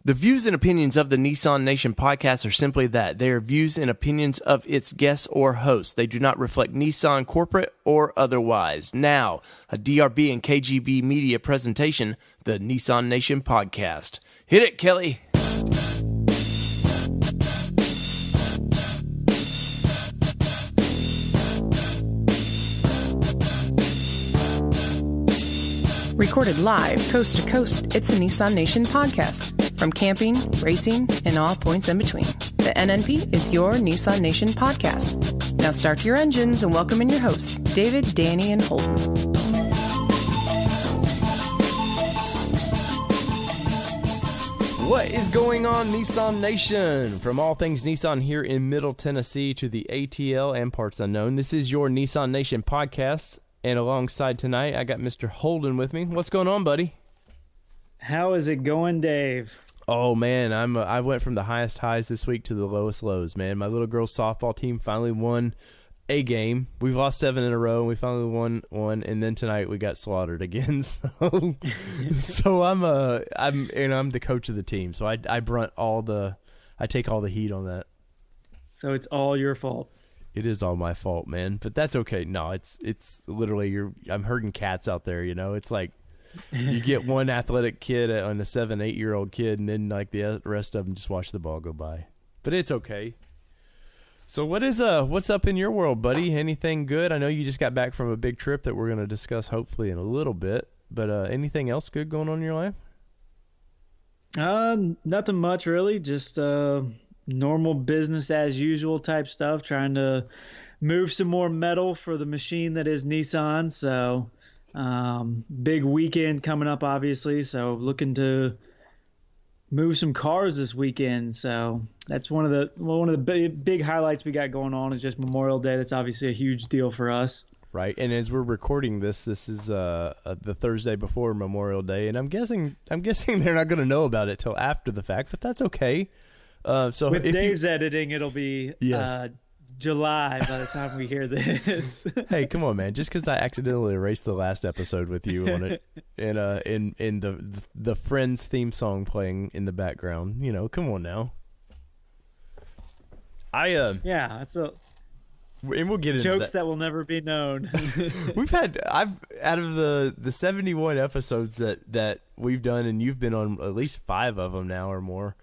The views and opinions of the Nissan Nation podcast are simply that. They are views and opinions of its guests or hosts. They do not reflect Nissan corporate or otherwise. Now, a DRB and KGB media presentation, the Nissan Nation podcast. Hit it, Kelly. Recorded live, coast to coast, it's the Nissan Nation podcast. From camping, racing, and all points in between. The NNP is your Nissan Nation podcast. Now start your engines and welcome in your hosts, David, Danny, and Holden. What is going on, Nissan Nation? From all things Nissan here in Middle Tennessee to the ATL and parts unknown, this is your Nissan Nation podcast. And alongside tonight, I got Mr. Holden with me. What's going on, buddy? How is it going, Dave? Oh, man, I went from the highest highs this week to the lowest lows, man. My little girls' softball team finally won a game. We've lost 7 in a row, and we finally won one. And then tonight we got slaughtered again. So I'm the coach of the team. So I take all the heat on that. So it's all your fault. It is all my fault, man. But that's okay. No, it's literally I'm herding cats out there. You know, it's like. You get one athletic kid on a 7-8-year-old kid, and then like the rest of them just watch the ball go by. But it's okay. So what's up in your world, buddy? Anything good? I know you just got back from a big trip that we're going to discuss hopefully in a little bit. But anything else good going on in your life? Nothing much really. Just normal business as usual type stuff. Trying to move some more metal for the machine that is Nissan. So. Big weekend coming up, obviously. So looking to move some cars this weekend. So that's one of the big highlights we got going on is just Memorial Day. That's obviously a huge deal for us. Right. And as we're recording this is the Thursday before Memorial Day, and I'm guessing they're not going to know about it till after the fact, but that's okay. So with Dave's editing, it'll be yes. July by the time we hear this. Hey, come on, man! Just because I accidentally erased the last episode with you on it, and in the Friends theme song playing in the background, you know, come on now. That's and we'll get into jokes that will never be known. I've out of the 71 episodes that we've done, and you've been on at least 5 of them now or more.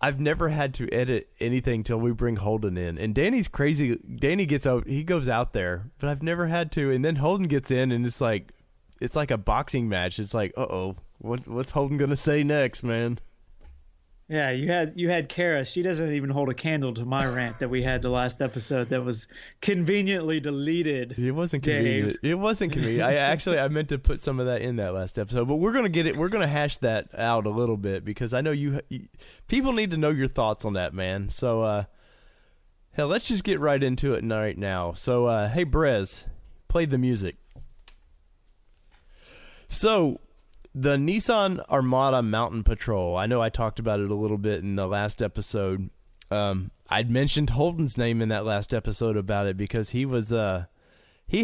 I've never had to edit anything till we bring Holden in. And Danny's crazy. Danny he goes out there, but I've never had to. And then Holden gets in, and it's like a boxing match. It's like, what's Holden gonna say next, man? Yeah, you had Kara. She doesn't even hold a candle to my rant that we had the last episode that was conveniently deleted. It wasn't convenient. It wasn't convenient. I meant to put some of that in that last episode, but we're gonna hash that out a little bit because I know people need to know your thoughts on that, man. So hell, let's just get right into it right now. So hey, Brez, play the music. So. The Nissan Armada Mountain Patrol. I know I talked about it a little bit in the last episode. I'd mentioned Holden's name in that last episode about it because he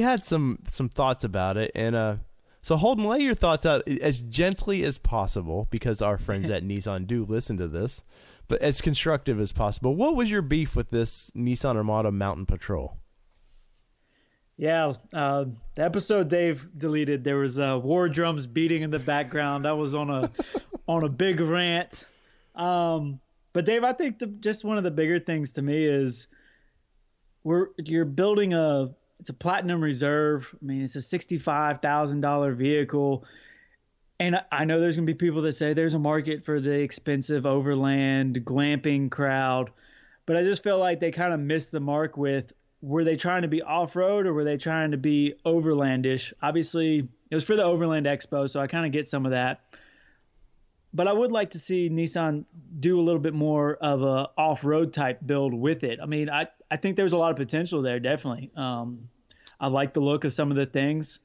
had some thoughts about it. And so Holden, lay your thoughts out as gently as possible because our friends at Nissan do listen to this, but as constructive as possible. What was your beef with this Nissan Armada Mountain Patrol? Yeah, the episode Dave deleted, there was war drums beating in the background. I was on a big rant. But Dave, I think just one of the bigger things to me is you're building it's a Platinum Reserve. I mean, it's a $65,000 vehicle. And I know there's going to be people that say there's a market for the expensive overland glamping crowd. But I just feel like they kind of missed the mark with, were they trying to be off-road or were they trying to be overlandish? Obviously, it was for the Overland Expo, so I kind of get some of that. But I would like to see Nissan do a little bit more of a off-road type build with it. I mean, I think there's a lot of potential there, definitely. I like the look of some of the things.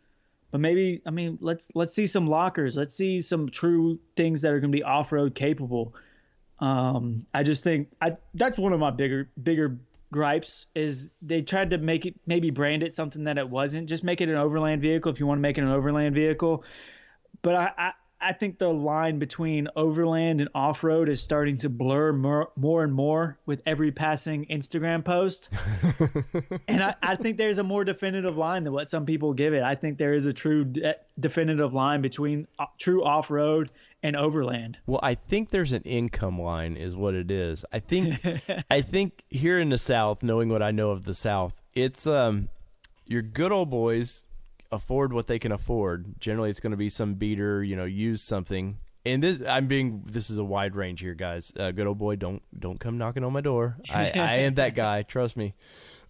But maybe, I mean, let's see some lockers. Let's see some true things that are going to be off-road capable. I just think that's one of my bigger gripes is they tried to make it, maybe brand it something that it wasn't. Just make it an overland vehicle if you want to make it an overland vehicle. But I I think the line between overland and off-road is starting to blur more and more with every passing Instagram post. And I think there's a more definitive line than what some people give it. I think there is a true definitive line between true off-road and overland. Well, I think there's an income line is what it is. I think here in the South, knowing what I know of the South, it's your good old boys afford what they can afford. Generally, it's going to be some beater, use something. And this is a wide range here, guys. Good old boy, don't come knocking on my door. I am that guy, trust me.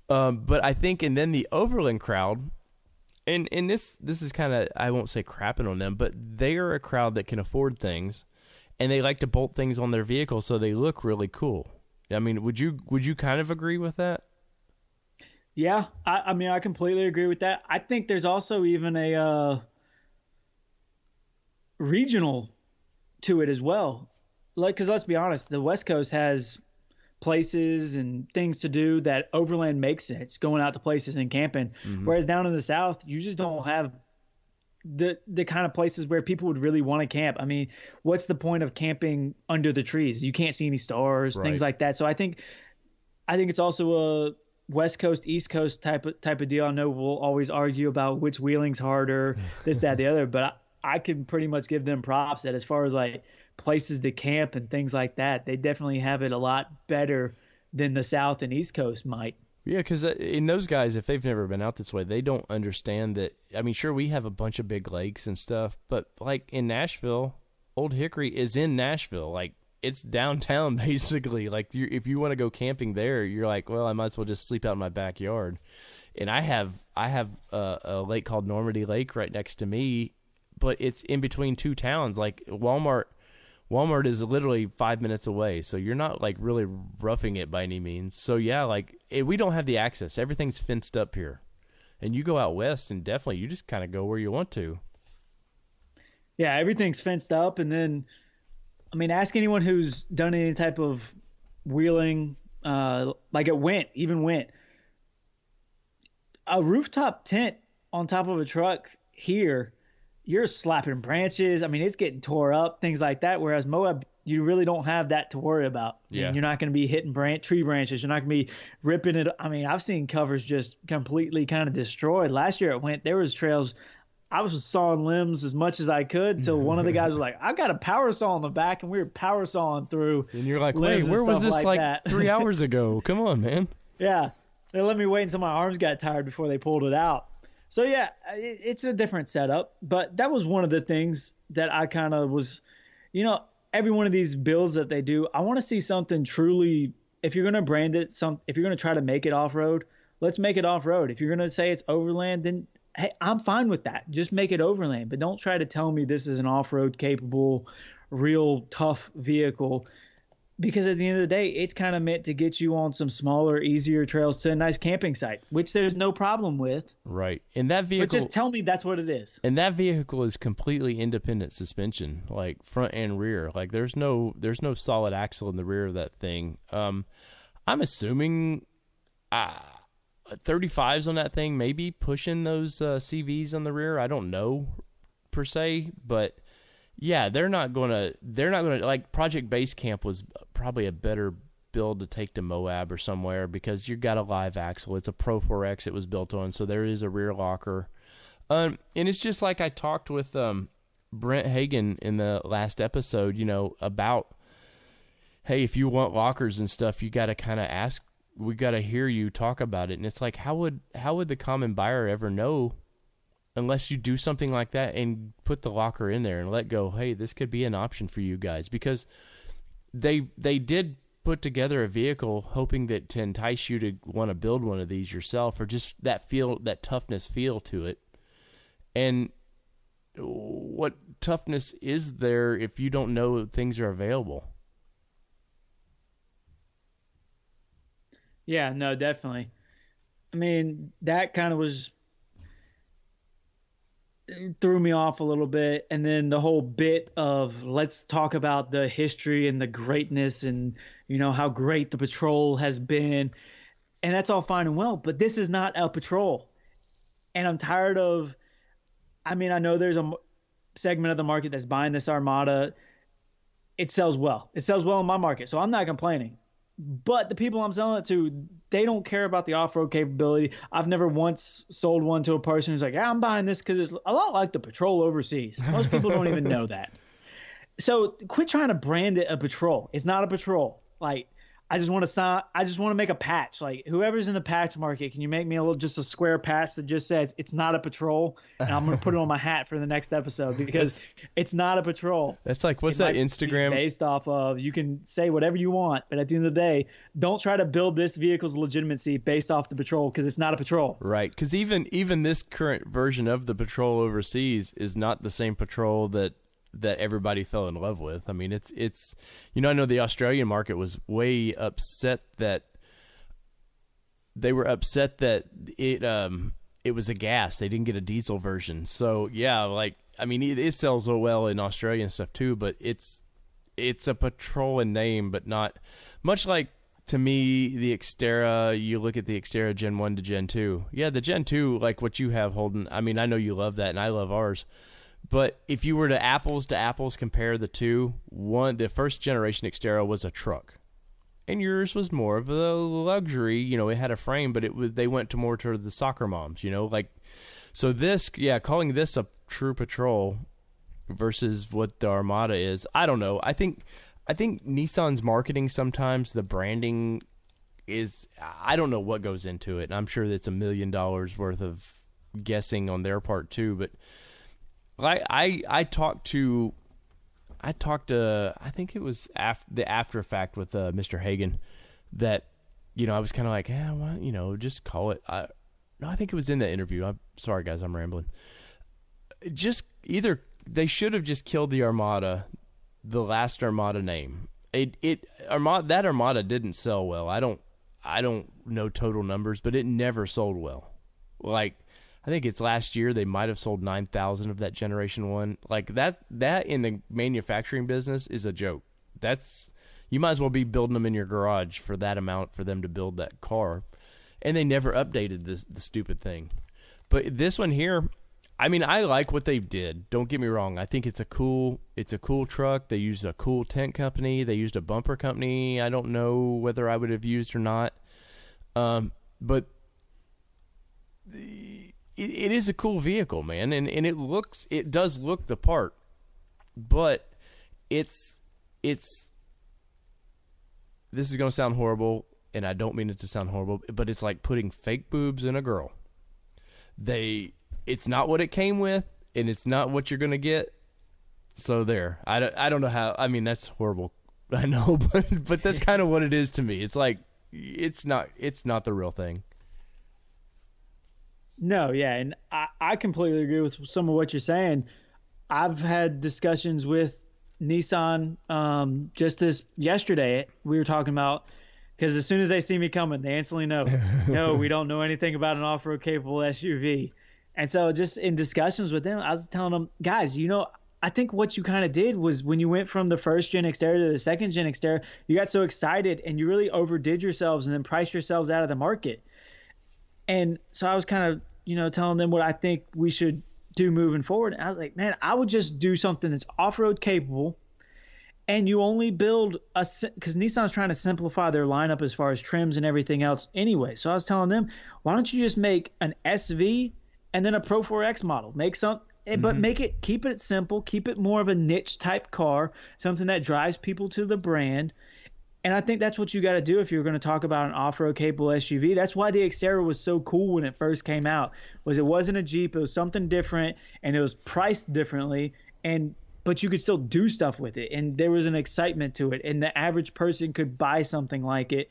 But I think, and then the overland crowd, and this is kind of, I won't say crapping on them, but they are a crowd that can afford things, and they like to bolt things on their vehicle so they look really cool. I mean, would you kind of agree with that? Yeah, I mean, I completely agree with that. I think there's also even a regional to it as well. Because let's be honest, the West Coast has places and things to do that overland makes sense, going out to places and camping. Mm-hmm. Whereas down in the South, you just don't have the kind of places where people would really want to camp. I mean, what's the point of camping under the trees? You can't see any stars, things like that. So I think it's also a West Coast, East Coast type of deal. I know we'll always argue about which wheeling's harder, this, that, the other, but I can pretty much give them props that as far as like places to camp and things like that, they definitely have it a lot better than the South and East Coast might. Yeah, because in those guys, if they've never been out this way, they don't understand that. I mean, sure, we have a bunch of big lakes and stuff, but like in Nashville, Old Hickory is in Nashville. Like, it's downtown, basically. Like, if you want to go camping there, you're like, well, I might as well just sleep out in my backyard. And I have a lake called Normandy Lake right next to me, but it's in between two towns. Like, Walmart is literally 5 minutes away, so you're not, like, really roughing it by any means. So, yeah, like, we don't have the access. Everything's fenced up here. And you go out west, and definitely you just kind of go where you want to. Yeah, everything's fenced up, and then I mean, ask anyone who's done any type of wheeling, like at Went. A rooftop tent on top of a truck here, you're slapping branches. I mean, it's getting tore up, things like that. Whereas Moab, you really don't have that to worry about. Yeah. You're not going to be hitting tree branches. You're not going to be ripping it. I mean, I've seen covers just completely kind of destroyed. Last year at Went, there was trails. I was sawing limbs as much as I could until one of the guys was like, I've got a power saw in the back, and we were power sawing through. And you're like, wait, where was this like 3 hours ago? Come on, man. Yeah. They let me wait until my arms got tired before they pulled it out. So, yeah, it's a different setup. But that was one of the things that I kind of was, every one of these builds that they do, I want to see something truly, if you're going to brand it, if you're going to try to make it off-road, let's make it off-road. If you're going to say it's overland, then hey, I'm fine with that. Just make it overland, but don't try to tell me this is an off-road capable, real tough vehicle, because at the end of the day, it's kind of meant to get you on some smaller, easier trails to a nice camping site, which there's no problem with. Right. And that vehicle, but just tell me that's what it is. And that vehicle is completely independent suspension, like front and rear. Like there's no solid axle in the rear of that thing. I'm assuming 35s on that thing, maybe pushing those CVs on the rear. I don't know per se, but yeah, they're not gonna like Project Base Camp was probably a better build to take to Moab or somewhere because you got a live axle. It's a Pro 4X it was built on, so there is a rear locker. And it's just like I talked with Brent Hagen in the last episode, about, hey, if you want lockers and stuff, you got to kind of ask. We got to hear you talk about it. And it's like, how would the common buyer ever know unless you do something like that and put the locker in there and let go, hey, this could be an option for you guys? Because they did put together a vehicle hoping that to entice you to want to build one of these yourself, or just that toughness feel to it. And what toughness is there if you don't know things are available? Yeah, no, definitely. I mean, that kind of threw me off a little bit. And then the whole bit of let's talk about the history and the greatness and, how great the patrol has been. And that's all fine and well, but this is not a patrol. And I'm tired of, I mean, I know there's segment of the market that's buying this Armada, it sells well. It sells well in my market, so I'm not complaining. But the people I'm selling it to, they don't care about the off-road capability. I've never once sold one to a person who's like, yeah, I'm buying this because it's a lot like the Patrol overseas. Most people don't even know that. So quit trying to brand it a Patrol. It's not a Patrol. Like, I just want to make a patch. Like, whoever's in the patch market, can you make me just a square patch that just says it's not a Patrol? And I'm going to put it on my hat for the next episode because it's not a Patrol. That's like, what's that Instagram? Based off of, you can say whatever you want, but at the end of the day, don't try to build this vehicle's legitimacy based off the Patrol because it's not a Patrol. Right, because even this current version of the Patrol overseas is not the same Patrol that everybody fell in love with. I mean, it's I know the Australian market was way upset that it was a gas. They didn't get a diesel version. So yeah, like, I mean, it sells so well in Australia and stuff too, but it's a Patrol in name, but not much like, to me, the Xterra. You look at the Xterra Gen 1 to Gen 2. Yeah, the Gen 2, like what you have, Holden, I mean, I know you love that and I love ours. But if you were to apples compare the two, the first generation Xterra was a truck, and yours was more of a luxury. It had a frame, but they went more toward the soccer moms. Like, so this, calling this a true Patrol versus what the Armada is, I don't know. I think Nissan's marketing, sometimes the branding is, I don't know what goes into it, and I'm sure that's $1 million worth of guessing on their part too, but. I talked to I think it was the after fact with Mr. Hagen that, I was kind of like, well, just call it. No, I think it was in the interview. I'm sorry, guys, I'm rambling. They should have just killed the Armada, the last Armada name. That Armada didn't sell well. I don't know total numbers, but it never sold well. Like, I think it's last year they might have sold 9,000 of that Generation 1. Like, that in the manufacturing business is a joke. You might as well be building them in your garage for that amount for them to build that car. And they never updated the stupid thing. But this one here, I mean, I like what they did. Don't get me wrong. I think it's a cool truck. They used a cool tent company. They used a bumper company. I don't know whether I would have used or not. But it is a cool vehicle, man, and it does look the part, but this is going to sound horrible, and I don't mean it to sound horrible, but it's like putting fake boobs in a girl. It's not what it came with, and it's not what you're going to get. So there, I don't know how. I mean, that's horrible. I know, but that's kind of what it is to me. It's like it's not the real thing. No, yeah, and I completely agree with some of what you're saying. I've had discussions with Nissan just this yesterday. We were talking about, because as soon as they see me coming, they instantly know, no, we don't know anything about an off-road capable SUV. And so just in discussions with them, I was telling them, guys, I think what you kind of did was when you went from the first gen Xterra to the second gen Xterra, you got so excited and you really overdid yourselves and then priced yourselves out of the market. And so I was kind of, telling them what I think we should do moving forward. And I was like, man, I would just do something that's off-road capable, and you only build because Nissan's trying to simplify their lineup as far as trims and everything else anyway. So I was telling them, why don't you just make an SV and then a Pro 4X model? Make some, but keep it simple, keep it more of a niche type car, something that drives people to the brand. And I think that's what you got to do if you're going to talk about an off-road capable SUV. That's why the Xterra was so cool when it first came out. It wasn't a Jeep, it was something different, and it was priced differently. But you could still do stuff with it, and there was an excitement to it, and the average person could buy something like it.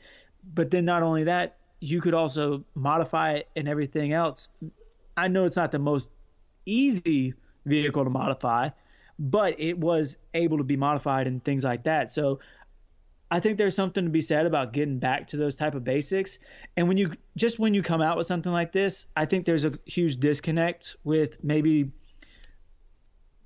But then not only that, you could also modify it and everything else. I know it's not the most easy vehicle to modify, but it was able to be modified and things like that. So I think there's something to be said about getting back to those type of basics. And when you come out with something like this, I think there's a huge disconnect with maybe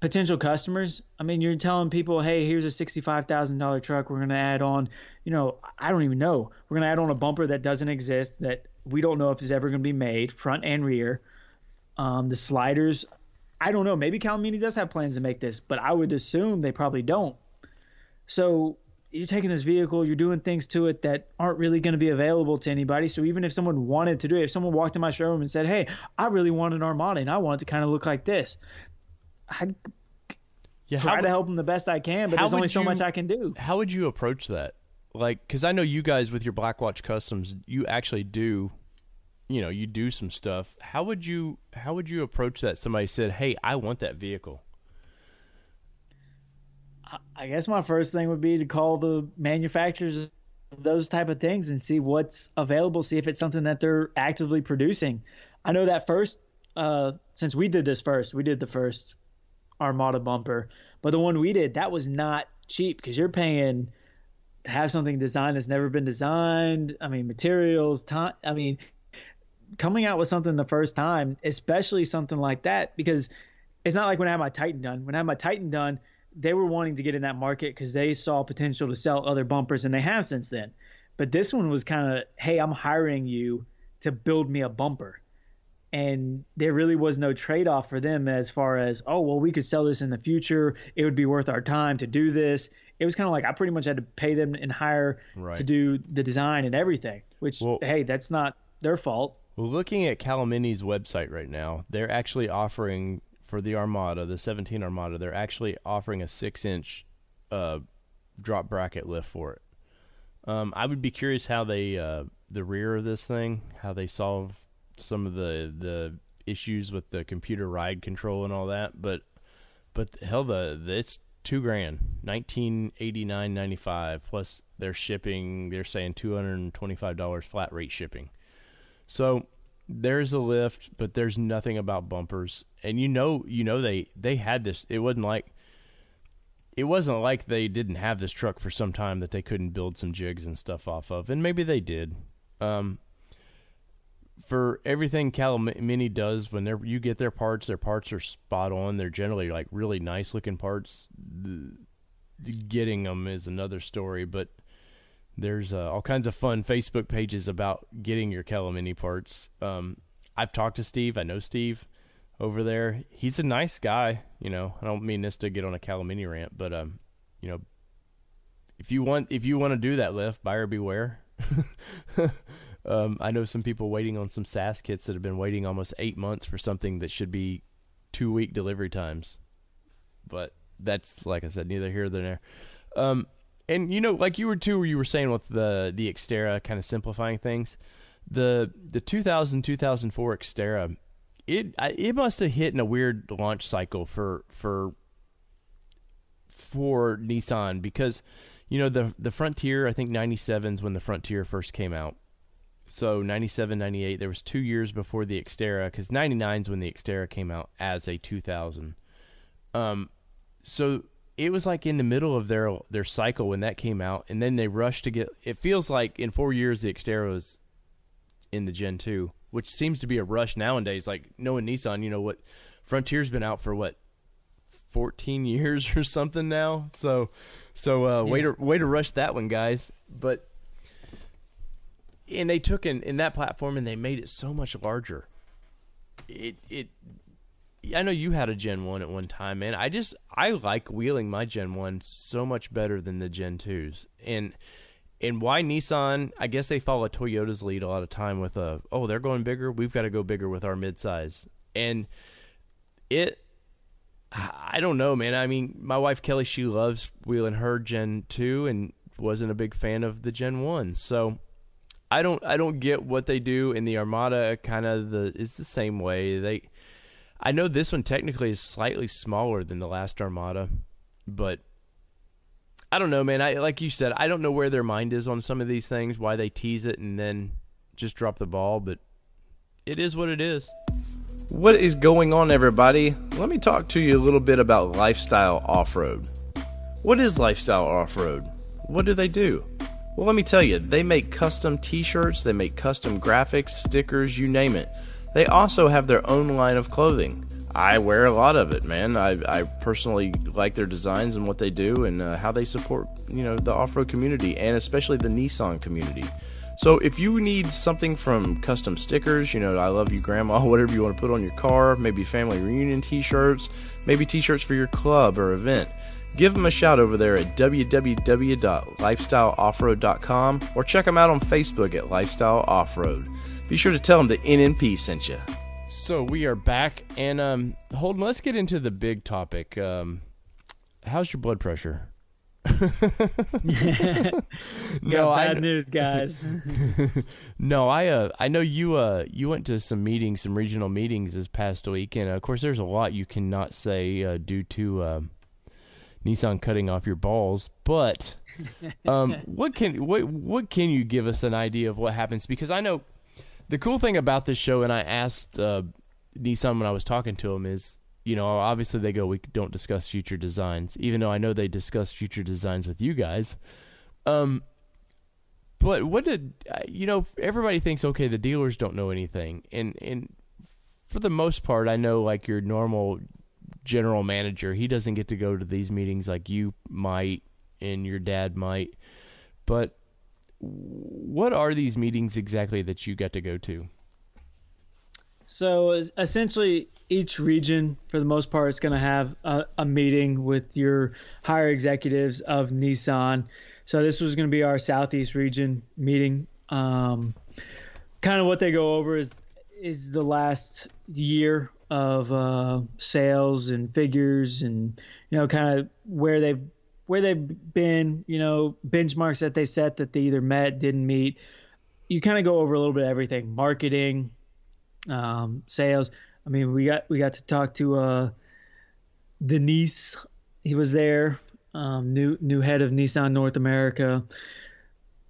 potential customers. I mean, you're telling people, hey, here's a $65,000 truck. We're going to add on, I don't even know. We're going to add on a bumper that doesn't exist, that we don't know if it's ever going to be made, front and rear. The sliders, I don't know. Maybe Calamini does have plans to make this, but I would assume they probably don't. So you're taking this vehicle, you're doing things to it that aren't really going to be available to anybody. So even if someone wanted to do it, if someone walked in my showroom and said, hey, I really want an Armada and I want it to kind of look like this, I'd try to help them the best I can, but there's only so much I can do. How would you approach that? Like, because I know you guys with your Blackwatch Customs, you actually do, you do some stuff. How would you approach that? Somebody said, hey, I want that vehicle. I guess my first thing would be to call the manufacturers of those type of things and see what's available, see if it's something that they're actively producing. I know that first, since we did this first, we did the first Armada bumper, but the one we did, that was not cheap because you're paying to have something designed that's never been designed. I mean, materials, time. I mean, coming out with something the first time, especially something like that, because it's not like when I had my Titan done. When I had my Titan done, they were wanting to get in that market because they saw potential to sell other bumpers, and they have since then. But this one was kind of, hey, I'm hiring you to build me a bumper. And there really was no trade-off for them as far as, oh, well, we could sell this in the future. It would be worth our time to do this. It was kind of like I pretty much had to pay them and hire to do the design and everything, which, hey, that's not their fault. Well, looking at Calamini's website right now, they're actually offering for the Armada, the 17 Armada, they're actually offering a 6-inch drop bracket lift for it. I would be curious how they, the rear of this thing, how they solve some of the issues with the computer ride control and all that. But hell, it's $2,000, $1,989.95 plus their shipping. They're saying $225 flat rate shipping. So there's a lift, but there's nothing about bumpers. And they had this. It wasn't like they didn't have this truck for some time that they couldn't build some jigs and stuff off of, and maybe they did. For everything Calamini does, when you get their parts are spot on. They're generally like really nice looking parts. Getting them is another story, but there's all kinds of fun Facebook pages about getting your Calamini parts. I've talked to Steve. I know Steve over there. He's a nice guy. I don't mean this to get on a Calamini rant, but if you want to do that lift, buyer beware. I know some people waiting on some SAS kits that have been waiting almost 8 months for something that should be 2-week delivery times. But that's, like I said, neither here nor there. And like you were saying with the Xterra kind of simplifying things, the 2004 Xterra, it must have hit in a weird launch cycle for Nissan, because the Frontier, I think 97 is when the Frontier first came out. So 97, 98, there was 2 years before the Xterra, because 99 is when the Xterra came out as a 2000. So it was like in the middle of their cycle when that came out, and then they rushed to get. It feels like in 4 years the Xterra was in the Gen 2, which seems to be a rush nowadays. Like knowing Nissan, what Frontier's been out for 14 years or something now. So way to rush that one, guys. And they took in that platform and they made it so much larger. I know you had a Gen 1 at one time, man. I like wheeling my Gen 1 so much better than the Gen 2s. And why Nissan, I guess they follow Toyota's lead a lot of time with they're going bigger, we've got to go bigger with our midsize. And I don't know, man. I mean, my wife Kelly, she loves wheeling her Gen 2 and wasn't a big fan of the Gen 1. So I don't get what they do. In the Armada kind of is the same way. I know this one technically is slightly smaller than the last Armada, but I don't know, man. Like you said, I don't know where their mind is on some of these things, why they tease it and then just drop the ball, but it is what it is. What is going on, everybody? Let me talk to you a little bit about Lifestyle Off-Road. What is Lifestyle Off-Road? What do they do? Well, let me tell you, they make custom t-shirts, they make custom graphics, stickers, you name it. They also have their own line of clothing. I wear a lot of it, man. I personally like their designs and what they do and how they support, the off-road community and especially the Nissan community. So if you need something from custom stickers, I love you grandma, whatever you want to put on your car, maybe family reunion t-shirts, maybe t-shirts for your club or event, give them a shout over there at www.lifestyleoffroad.com or check them out on Facebook at Lifestyle Offroad. Be sure to tell them the NNP sent you. So we are back, and Holden, let's get into the big topic. How's your blood pressure? No, bad news, guys. No, I know you went to some regional meetings this past week, and of course there's a lot you cannot say due to Nissan cutting off your balls. But what can you give us an idea of what happens? Because I know. The cool thing about this show, and I asked Nissan when I was talking to him, is, obviously they go, we don't discuss future designs, even though I know they discuss future designs with you guys. But what did, everybody thinks, okay, the dealers don't know anything. And for the most part, I know like your normal general manager, he doesn't get to go to these meetings like you might and your dad might. But what are these meetings exactly that you get to go to? So essentially, each region, for the most part, is going to have a meeting with your higher executives of Nissan. So this was going to be our Southeast region meeting. Kind of what they go over is the last year of sales and figures, and kind of where they've been, benchmarks that they set that they either met, didn't meet. You kind of go over a little bit of everything, marketing, sales. I mean, we got to talk to Denise. He was there, new head of Nissan North America.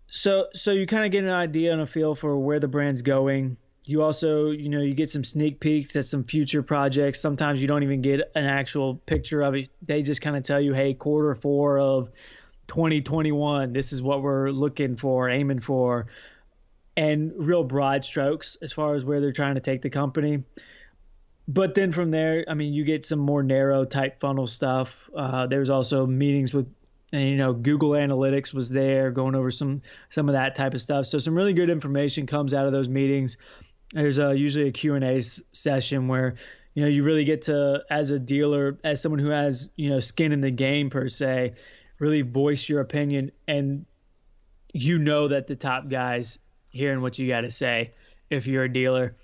So you kind of get an idea and a feel for where the brand's going. You also, you get some sneak peeks at some future projects. Sometimes you don't even get an actual picture of it. They just kind of tell you, hey, Q4 of 2021, this is what we're looking for, aiming for, and real broad strokes as far as where they're trying to take the company. But then from there, I mean, you get some more narrow type funnel stuff. There's also meetings with, Google Analytics was there going over some of that type of stuff. So some really good information comes out of those meetings. There's usually a Q&A session where, you really get to, as a dealer, as someone who has, skin in the game per se, really voice your opinion. And that the top guys hearing what you got to say if you're a dealer.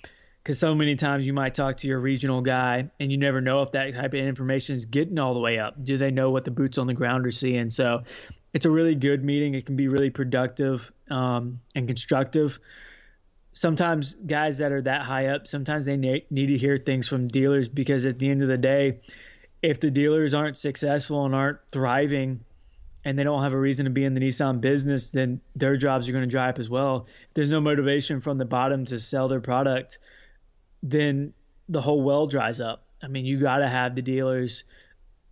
Because so many times you might talk to your regional guy and you never know if that type of information is getting all the way up. Do they know what the boots on the ground are seeing? So it's a really good meeting. It can be really productive and constructive. Sometimes guys that are that high up, sometimes they need to hear things from dealers, because at the end of the day, if the dealers aren't successful and aren't thriving and they don't have a reason to be in the Nissan business, then their jobs are going to dry up as well. If there's no motivation from the bottom to sell their product, then the whole well dries up. I mean, you got to have the dealers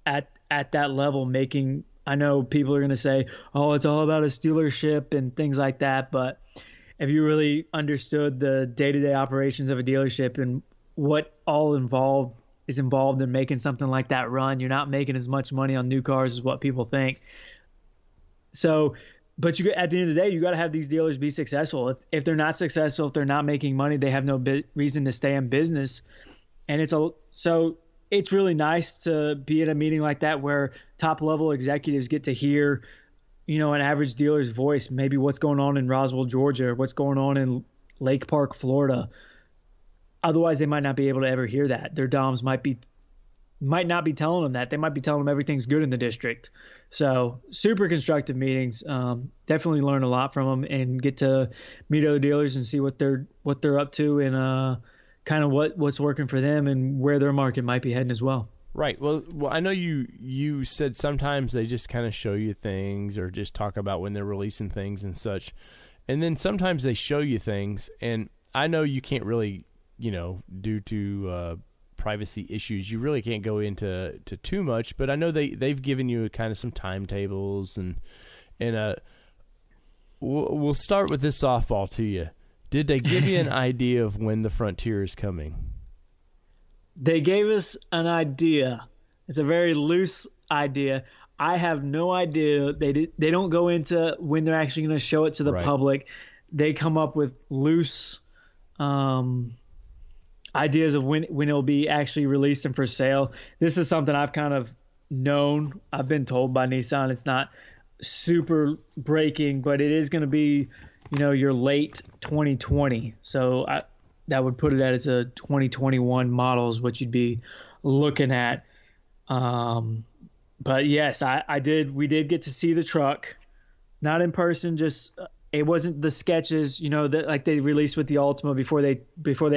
at that level making. I know people are going to say, oh, it's all about a dealership and things like that, but if you really understood the day-to-day operations of a dealership and what all is involved in making something like that run, you're not making as much money on new cars as what people think. So, but at the end of the day, you got to have these dealers be successful. If they're not successful, if they're not making money, they have no reason to stay in business. And it's really nice to be at a meeting like that where top-level executives get to hear, an average dealer's voice, maybe what's going on in Roswell, Georgia, or what's going on in Lake Park, Florida. Otherwise, they might not be able to ever hear that. Their DOMs might not be telling them that. They might be telling them everything's good in the district. So super constructive meetings. Definitely learn a lot from them and get to meet other dealers and see what they're up to and kind of what's working for them and where their market might be heading as well. Right. Well, I know you said sometimes they just kind of show you things or just talk about when they're releasing things and such. And then sometimes they show you things, and I know you can't really, due to privacy issues, you really can't go into too much, but I know they've given you kind of some timetables and we'll start with this softball to you. Did they give you an idea of when the Frontier is coming? They gave us an idea. It's a very loose idea. I have no idea. They don't go into when they're actually going to show it to the public. They come up with loose ideas of when it'll be actually released and for sale. This is something I've kind of known. I've been told by Nissan. It's not super breaking, but it is going to be, your late 2020. So that would put it as a 2021 model is what you'd be looking at. But yes, we did get to see the truck, not in person, just it wasn't the sketches, that like they released with the Ultima before they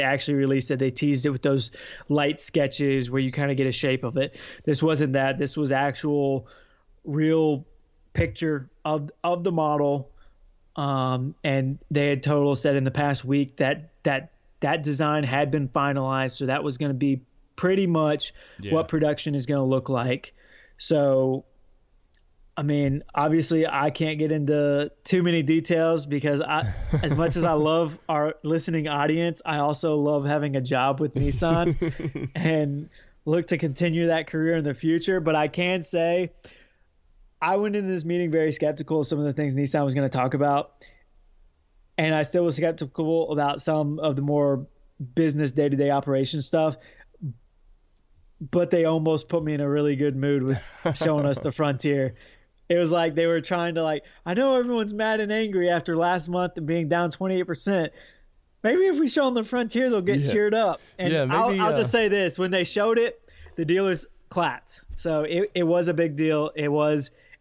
actually released it. They teased it with those light sketches where you kind of get a shape of it. This wasn't that. This was actual real picture of the model. And they had total said in the past week that design had been finalized. So that was going to be pretty much what production is going to look like. So, I mean, obviously I can't get into too many details because as much as I love our listening audience, I also love having a job with Nissan and look to continue that career in the future. But I can say I went into this meeting very skeptical of some of the things Nissan was going to talk about. And I still was skeptical about some of the more business day-to-day operation stuff. But they almost put me in a really good mood with showing us the Frontier. It was like they were trying to I know everyone's mad and angry after last month and being down 28%. Maybe if we show them the Frontier, they'll get cheered up. And maybe, I'll just say this. When they showed it, the dealers clapped. So it was a big deal.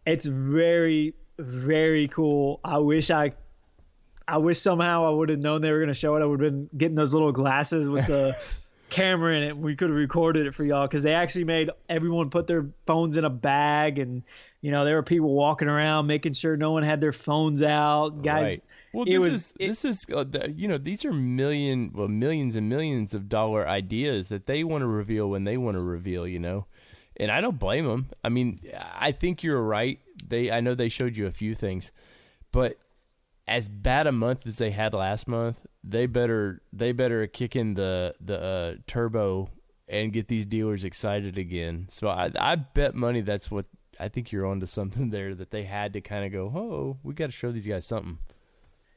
It's very, very cool. I wish somehow I would have known they were going to show it. I would have been getting those little glasses with the camera in it. We could have recorded it for y'all because they actually made everyone put their phones in a bag and there were people walking around making sure no one had their phones out. Guys, right. Well, these are millions and millions of dollar ideas that they want to reveal when they want to reveal, and I don't blame them. I mean, I think you're right. I know they showed you a few things, but as bad a month as they had last month, they better kick in the turbo and get these dealers excited again. So I bet money that's what. I think you're onto something there that they had to kind of go, oh, we got to show these guys something.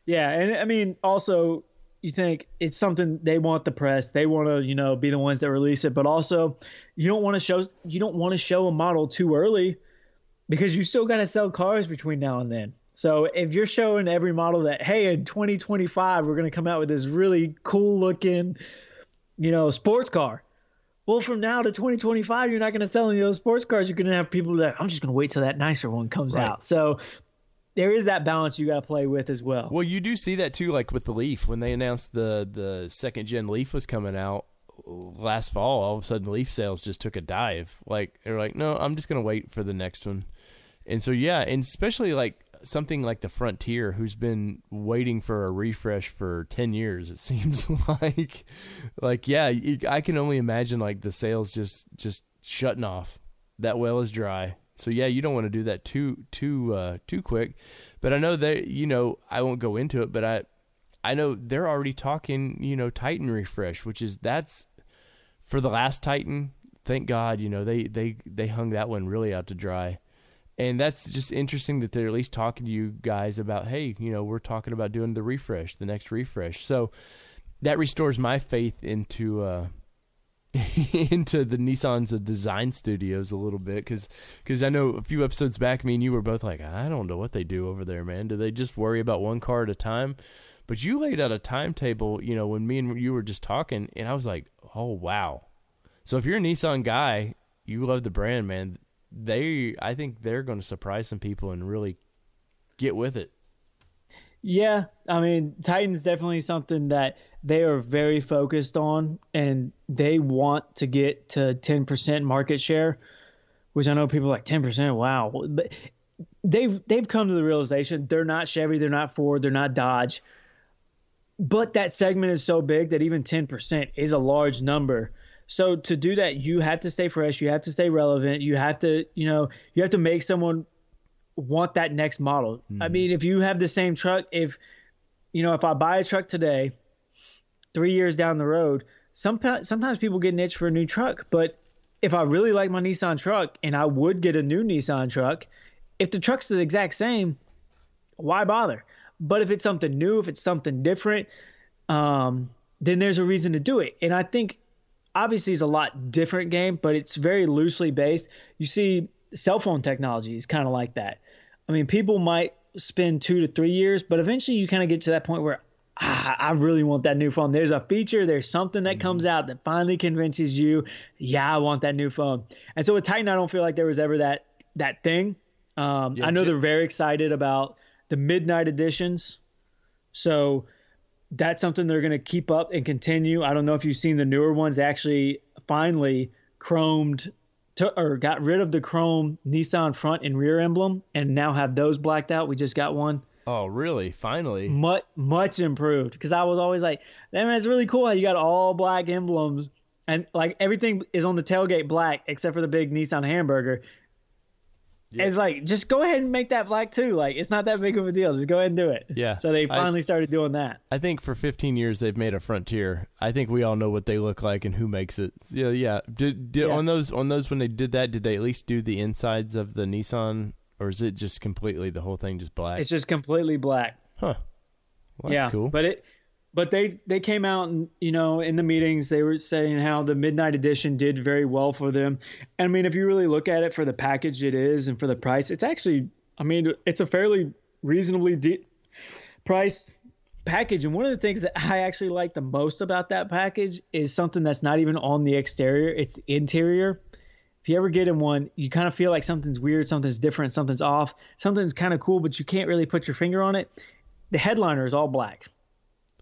Yeah, and I mean, also, you think it's something they want the press. They want to, be the ones that release it. But also, you don't want to show a model too early because you still got to sell cars between now and then. So if you're showing every model that, hey, in 2025 we're going to come out with this really cool looking, sports car. Well, from now to 2025, you're not going to sell any of those sports cars. You're going to have people that I'm just going to wait till that nicer one comes out. So there is that balance you got to play with as well. Well, you do see that too, like with the Leaf. When they announced the second gen Leaf was coming out last fall, all of a sudden Leaf sales just took a dive. Like they're like, no, I'm just going to wait for the next one. And so and especially like something like the Frontier, who's been waiting for a refresh for 10 years, it seems like I can only imagine like the sales just shutting off. That well is dry. So you don't want to do that too quick. But I know that, I won't go into it, but I know they're already talking, Titan refresh, that's for the last Titan. Thank God, they hung that one really out to dry. And that's just interesting that they're at least talking to you guys about, hey, we're talking about doing the refresh, the next refresh. So that restores my faith into the Nissan's design studios a little bit because I know a few episodes back, me and you were both like, I don't know what they do over there, man. Do they just worry about one car at a time? But you laid out a timetable, when me and you were just talking, and I was like, oh, wow. So if you're a Nissan guy, you love the brand, man. I think they're going to surprise some people and really get with it. Yeah, I mean, Titan's definitely something that they are very focused on, and they want to get to 10% market share, which I know people are like 10%. Wow, but they've come to the realization they're not Chevy, they're not Ford, they're not Dodge, but that segment is so big that even 10% is a large number. So to do that, you have to stay fresh. You have to stay relevant. You have to, you have to make someone want that next model. I mean, if you have the same truck, if if I buy a truck today, 3 years down the road, sometimes people get an itch for a new truck. But if I really like my Nissan truck and I would get a new Nissan truck, if the truck's the exact same, why bother? But if it's something new, if it's something different, then there's a reason to do it. And I think obviously it's a lot different game, but it's very loosely based. You see cell phone technology is kind of like that. I mean, people might spend 2 to 3 years, but eventually you kind of get to that point where I really want that new phone. There's a feature, there's something that comes out that finally convinces you, yeah, I want that new phone. And so with Titan, I don't feel like there was ever that thing. I know they're very excited about the midnight editions. So that's something they're going to keep up and continue. I don't know if you've seen the newer ones. They actually finally got rid of the chrome Nissan front and rear emblem and now have those blacked out. We just got one. Oh, really? Finally? Much improved. Because I was always like, man, it's really cool how you got all black emblems and like everything is on the tailgate black except for the big Nissan hamburger. Yeah. It's like, just go ahead and make that black too. Like, it's not that big of a deal. Just go ahead and do it. Yeah. So they finally started doing that. I think for 15 years they've made a Frontier. I think we all know what they look like and who makes it. Yeah. On those when they did that, did they at least do the insides of the Nissan, or is it just completely the whole thing just black? It's just completely black. Huh. Well, that's cool. But they came out and, in the meetings, they were saying how the Midnight Edition did very well for them. And I mean, if you really look at it for the package it is and for the price, it's actually, I mean, it's a fairly reasonably priced package. And one of the things that I actually like the most about that package is something that's not even on the exterior. It's the interior. If you ever get in one, you kind of feel like something's weird, something's different, something's off, something's kind of cool, but you can't really put your finger on it. The headliner is all black.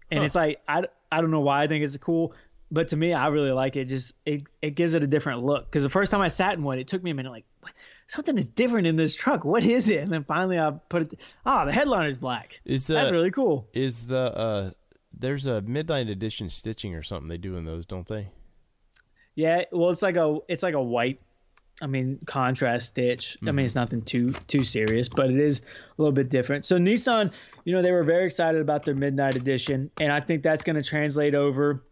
And it's like, I don't know why I think it's cool, but to me, I really like it. Just it gives it a different look. Because the first time I sat in one, it took me a minute, like, what? Something is different in this truck. What is it? And then finally I put it, the headliner's black. That's really cool. There's a Midnight Edition stitching or something they do in those, don't they? Yeah, well, it's like a white, contrast stitch. Mm-hmm. It's nothing too serious, but it is a little bit different. So Nissan, they were very excited about their Midnight Edition, and I think that's going to translate over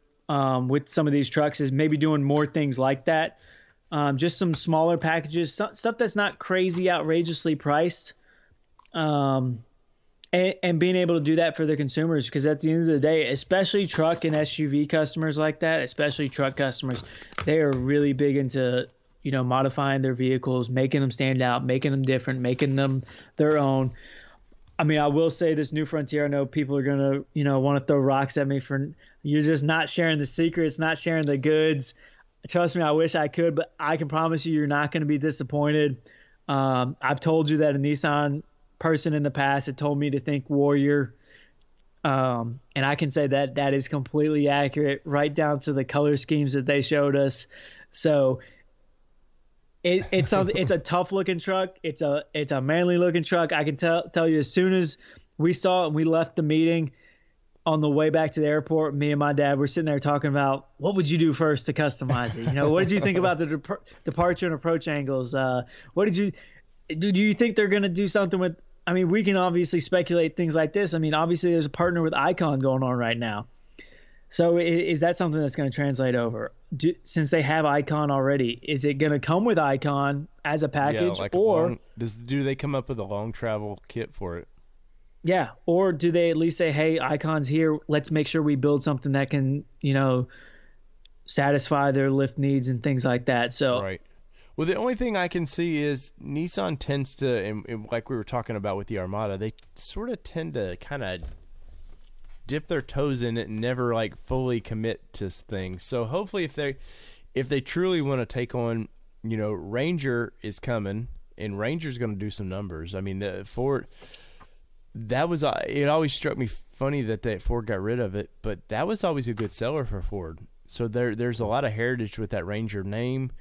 with some of these trucks is maybe doing more things like that. Just some smaller packages, stuff that's not crazy outrageously priced, and being able to do that for the consumers, because at the end of the day, especially truck and SUV customers like that, especially truck customers, they are really big into modifying their vehicles, making them stand out, making them different, making them their own. I will say this new Frontier, I know people are going to, want to throw rocks at me for, you're just not sharing the secrets, not sharing the goods. Trust me, I wish I could, but I can promise you're not going to be disappointed. I've told you that a Nissan person in the past had told me to think Warrior. And I can say that is completely accurate, right down to the color schemes that they showed us. So it's a tough looking truck. It's a manly looking truck. I can tell you, as soon as we saw it and we left the meeting on the way back to the airport, me and my dad were sitting there talking about what would you do first to customize it. What did you think about the departure and approach angles? What do you think they're going to do something with? We can obviously speculate things like this. Obviously there's a partner with Icon going on right now. So is that something that's going to translate over? Since they have Icon already, is it going to come with Icon as a package, do they come up with a long travel kit for it? Yeah, or do they at least say, "Hey, Icon's here. Let's make sure we build something that can, satisfy their lift needs and things like that." So right. Well, the only thing I can see is Nissan tends to, and like we were talking about with the Armada, they sort of tend to kind of dip their toes in it and never like fully commit to things. So hopefully if they truly want to take on, Ranger is coming and Ranger's going to do some numbers. The Ford, it always struck me funny that Ford got rid of it, but that was always a good seller for Ford. So there's a lot of heritage with that Ranger name.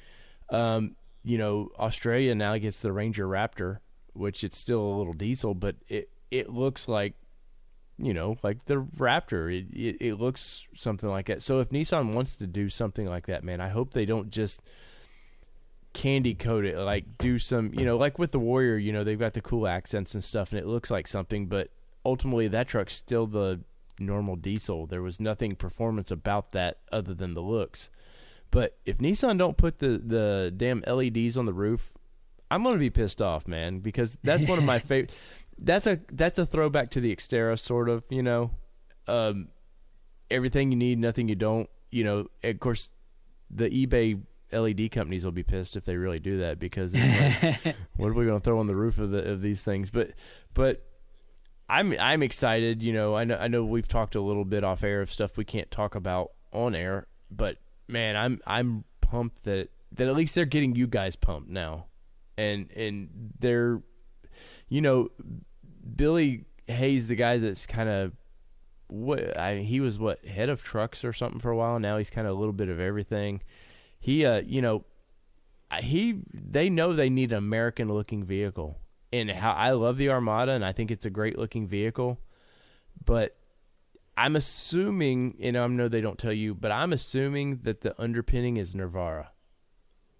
Australia now gets the Ranger Raptor, which it's still a little diesel, but it looks like, like the Raptor. It looks something like that. So if Nissan wants to do something like that, man, I hope they don't just candy coat it, like do some, like with the Warrior, they've got the cool accents and stuff and it looks like something, but ultimately that truck's still the normal diesel. There was nothing performance about that other than the looks. But if Nissan don't put the damn LEDs on the roof, I'm going to be pissed off, man, because that's one of my favorite. That's a throwback to the Xterra, sort of, you know. Everything you need, nothing you don't. You know, of course, the eBay LED companies will be pissed if they really do that, because it's like, what are we going to throw on the roof of these things? But I'm excited. You know, I know we've talked a little bit off air of stuff we can't talk about on air, but man, I'm pumped that at least they're getting you guys pumped now, and they're, you know, Billy Hayes, the guy that's kind of he was head of trucks or something for a while. Now he's kind of a little bit of everything. He you know, they know they need an American looking vehicle, and how I love the Armada and I think it's a great looking vehicle, but I'm assuming, and I know they don't tell you, but I'm assuming that the underpinning is Navara.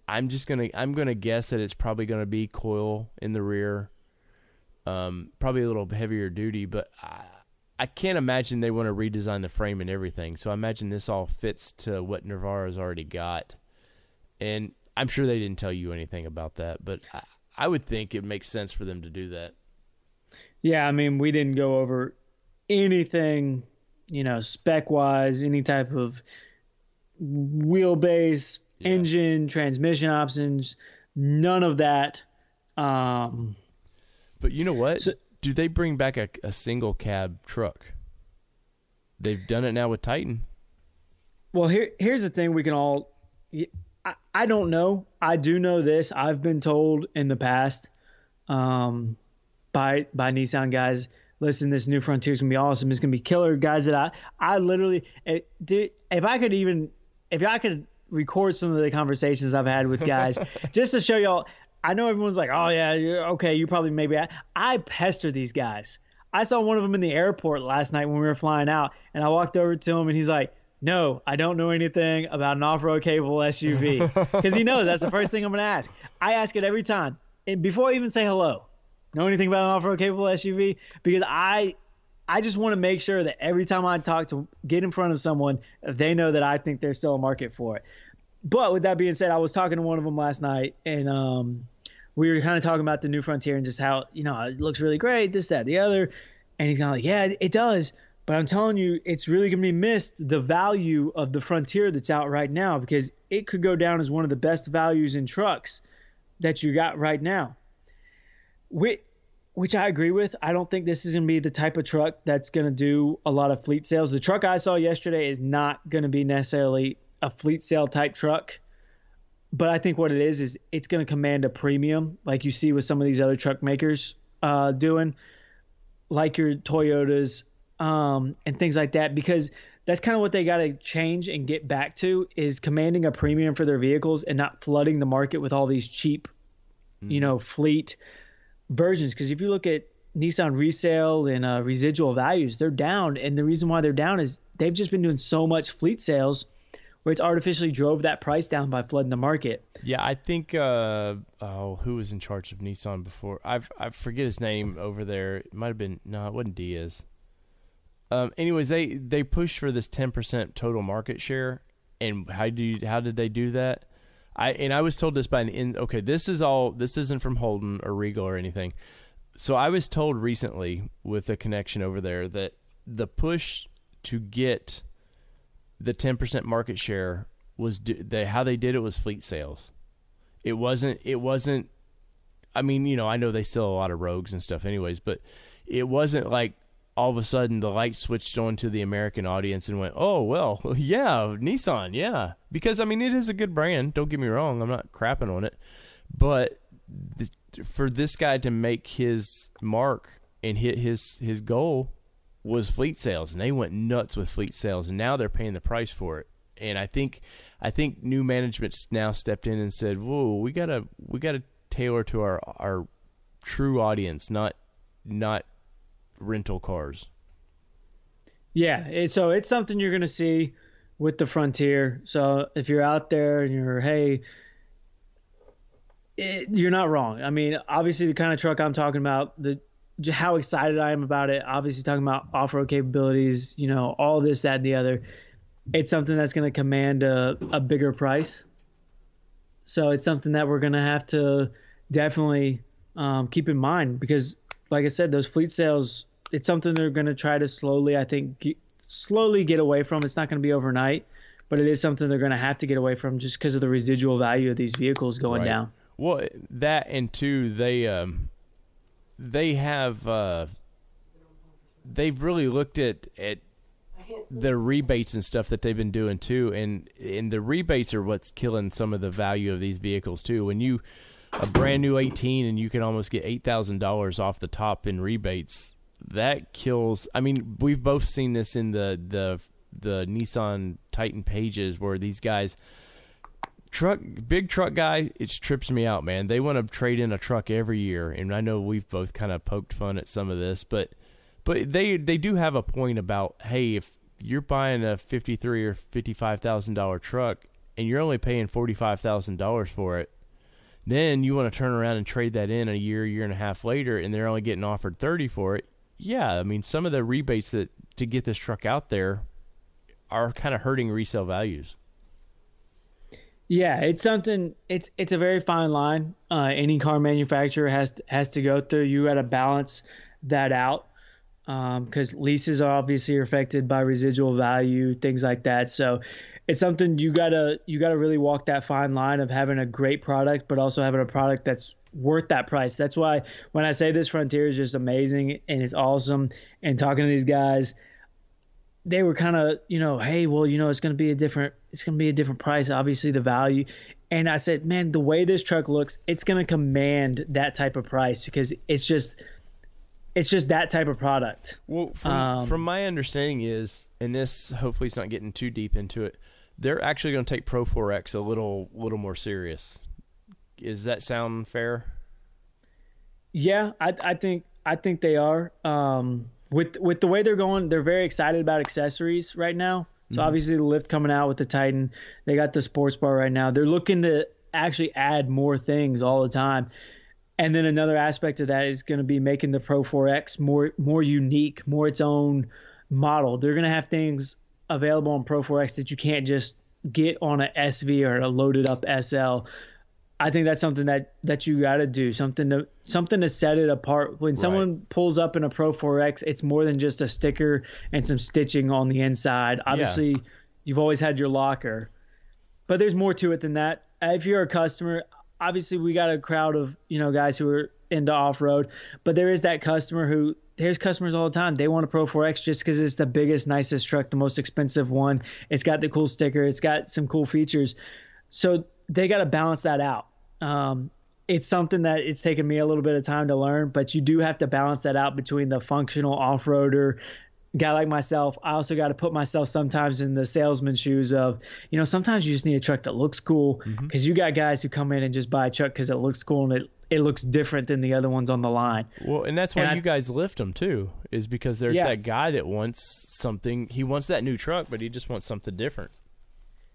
I'm gonna guess that it's probably gonna be coil in the rear, probably a little heavier duty, but I can't imagine they want to redesign the frame and everything. So I imagine this all fits to what Navara's already got, and I'm sure they didn't tell you anything about that, but I would think it makes sense for them to do that. Yeah, I mean, we didn't go over anything, you know, spec-wise, any type of wheelbase, engine, transmission options, none of that. But you know what? Do they bring back a single cab truck? They've done it now with Titan. Well, here's the thing we can all... I don't know. I do know this. I've been told in the past by Nissan guys, listen, this new Frontier is going to be awesome. It's going to be killer. Guys that I literally... If I could record some of the conversations I've had with guys just to show y'all... I know everyone's like, oh, yeah, okay, you probably maybe... I pester these guys. I saw one of them in the airport last night when we were flying out, and I walked over to him, and he's like, no, I don't know anything about an off-road capable SUV. Because he knows that's the first thing I'm going to ask. I ask it every time. And before I even say hello, know anything about an off-road capable SUV? Because I just want to make sure that every time I get in front of someone, they know that I think there's still a market for it. But with that being said, I was talking to one of them last night, and we were kind of talking about the new Frontier and just how, you know, it looks really great, this, that, the other. And he's kind of like, yeah, it does. But I'm telling you, it's really going to be missed, the value of the Frontier that's out right now, because it could go down as one of the best values in trucks that you got right now. Which I agree with. I don't think this is going to be the type of truck that's going to do a lot of fleet sales. The truck I saw yesterday is not going to be necessarily a fleet sale type truck. But I think what it is it's going to command a premium, like you see with some of these other truck makers doing, like your Toyotas and things like that, because that's kind of what they got to change and get back to, is commanding a premium for their vehicles and not flooding the market with all these cheap, you know, fleet versions. Because if you look at Nissan resale and residual values, they're down. And the reason why they're down is they've just been doing so much fleet sales where it's artificially drove that price down by flooding the market. Yeah, I think who was in charge of Nissan before? I forget his name over there. It might have been, no, it wasn't Diaz. Anyways, they pushed for this 10% total market share, and how did they do that? I was told this this isn't from Holden or Regal or anything. So I was told recently with a connection over there that the push to get the 10% market share was how they did it was fleet sales. It wasn't. I mean, you know, I know they sell a lot of Rogues and stuff, anyways, but it wasn't like all of a sudden the light switched on to the American audience and went, oh well, yeah, Nissan, yeah, because I mean it is a good brand. Don't get me wrong, I'm not crapping on it, but for this guy to make his mark and hit his goal was fleet sales, and they went nuts with fleet sales, and now they're paying the price for it. And I think new management's now stepped in and said, whoa, we gotta tailor to our true audience, not rental cars. Yeah, so it's something you're going to see with the Frontier. So if you're out there and you're not wrong. I mean, obviously the kind of truck I'm talking about, how excited I am about it. Obviously, talking about off-road capabilities, all this, that, and the other. It's something that's going to command a bigger price. So it's something that we're going to have to definitely keep in mind because, like I said, those fleet sales, it's something they're going to try to slowly, I think, slowly get away from. It's not going to be overnight, but it is something they're going to have to get away from just because of the residual value of these vehicles going down. Well, that and two, they've really looked at the rebates and stuff that they've been doing too, and the rebates are what's killing some of the value of these vehicles too. When you a brand new 18 and you can almost get $8,000 off the top in rebates, that kills. I mean, we've both seen this in the Nissan Titan pages where these guys. Big truck guy, it trips me out, man. They want to trade in a truck every year, and I know we've both kind of poked fun at some of this, but they do have a point about, hey, if you're buying a $53,000 or $55,000 truck and you're only paying $45,000 for it, then you want to turn around and trade that in a year and a half later, and they're only getting offered $30,000 for it. Yeah, I mean, some of the rebates that to get this truck out there are kind of hurting resale values. Yeah, it's something. It's a very fine line. Any car manufacturer has to go through. You got to balance that out because leases are obviously affected by residual value, things like that. So it's something you gotta really walk that fine line of having a great product, but also having a product that's worth that price. That's why when I say this Frontier is just amazing and it's awesome, and talking to these guys, they were kind of, hey, well, it's going to be a different price, obviously the value. And I said, man, the way this truck looks, it's going to command that type of price because it's just that type of product. Well, from my understanding is, and this hopefully it's not getting too deep into it, they're actually going to take Pro 4X a little more serious. Does that sound fair? Yeah, I think they are. With the way they're going, they're very excited about accessories right now. So obviously the lift coming out with the Titan, they got the sports bar right now. They're looking to actually add more things all the time. And then another aspect of that is going to be making the Pro 4X more unique, more its own model. They're going to have things available on Pro 4X that you can't just get on a SV or a loaded up SL. I think that's something that you got to do, something to set it apart. When someone pulls up in a Pro 4X, it's more than just a sticker and some stitching on the inside. Obviously, you've always had your locker, but there's more to it than that. If you're a customer, obviously we got a crowd of guys who are into off-road, but there is that customer who there's customers all the time. They want a Pro 4X just because it's the biggest, nicest truck, the most expensive one. It's got the cool sticker. It's got some cool features. So they got to balance that out. It's something that it's taken me a little bit of time to learn, but you do have to balance that out between the functional off-roader guy like myself. I also got to put myself sometimes in the salesman shoes of, sometimes you just need a truck that looks cool because you got guys who come in and just buy a truck because it looks cool and it looks different than the other ones on the line. Well, and that's why you guys lift them too, is because there's that guy that wants something. He wants that new truck, but he just wants something different.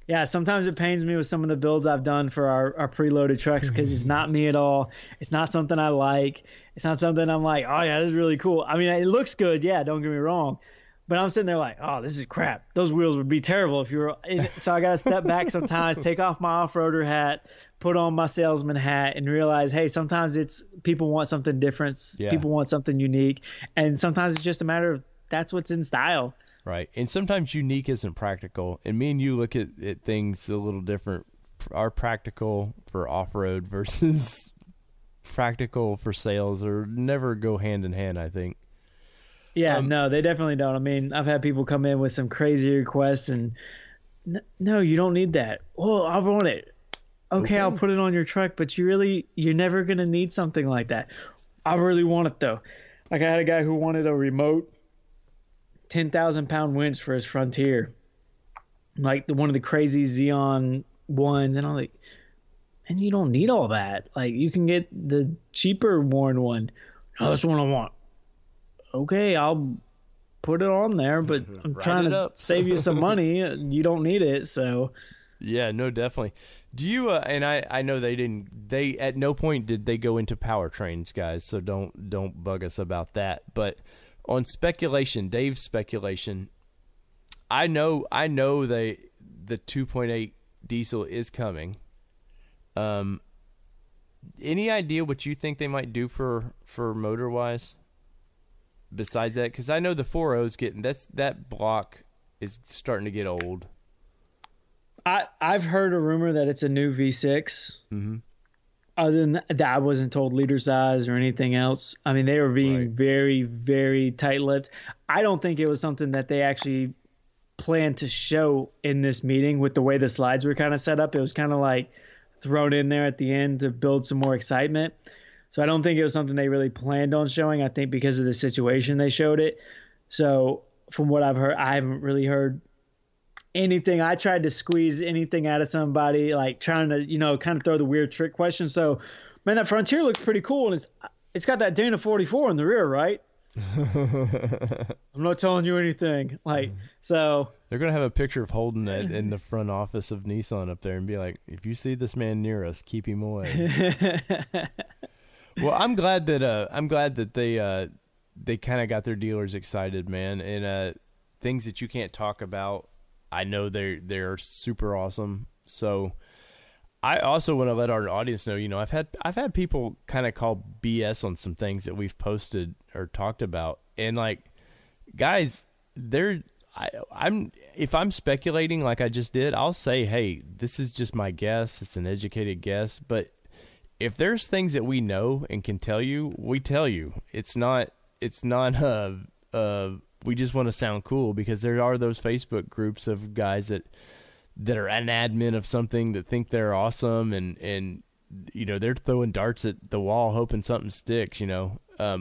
Yeah, sometimes it pains me with some of the builds I've done for our preloaded trucks because it's not me at all. It's not something I like. It's not something I'm like, oh, yeah, this is really cool. I mean, it looks good. Yeah, don't get me wrong. But I'm sitting there like, oh, this is crap. Those wheels would be terrible if you were – so I got to step back sometimes, take off my off-roader hat, put on my salesman hat, and realize, hey, sometimes it's people want something different. Yeah. People want something unique. And sometimes it's just a matter of that's what's in style. Right. And sometimes unique isn't practical. And me and you look at things a little different. Our practical for off-road versus practical for sales or never go hand in hand, I think. Yeah, no, they definitely don't. I mean, I've had people come in with some crazy requests and, no, you don't need that. Well, I want it. Okay, I'll put it on your truck, but you're never going to need something like that. I really want it, though. Like I had a guy who wanted a remote 10,000-pound winch for his Frontier, like one of the crazy Xeon ones, and I'm like, and you don't need all that. Like you can get the cheaper worn one. No, that's the one I want. Okay, I'll put it on there, but I'm trying to save you some money. You don't need it, so. Yeah, no, definitely. Do you and I know they at no point did they go into powertrains, guys, so don't bug us about that. But on speculation, Dave's speculation, I know the 2.8 diesel is coming. Any idea what you think they might do for motor wise besides that? Because I know the 4.0's getting that block is starting to get old. I've heard a rumor that it's a new V6. Mm-hmm. Other than that, I wasn't told liter size or anything else. I mean, they were being very, very tight-lipped. I don't think it was something that they actually planned to show in this meeting with the way the slides were kind of set up. It was kind of like thrown in there at the end to build some more excitement. So I don't think it was something they really planned on showing. I think because of the situation they showed it. So from what I've heard, I haven't really heard anything. I tried to squeeze anything out of somebody, like trying to, kind of throw the weird trick question. So, man, that Frontier looks pretty cool, and it's got that Dana 44 in the rear, right? I'm not telling you anything. So they're gonna have a picture of Holden in the front office of Nissan up there and be like, if you see this man near us, keep him away. Well, I'm glad that they kind of got their dealers excited, man, and things that you can't talk about. I know they're super awesome. So I also want to let our audience know, I've had people kind of call BS on some things that we've posted or talked about, and guys, if I'm speculating like I just did, I'll say, hey, this is just my guess. It's an educated guess, but if there's things that we know and can tell you, we tell you. It's not we just want to sound cool, because there are those Facebook groups of guys that are an admin of something that think they're awesome, and they're throwing darts at the wall hoping something sticks. I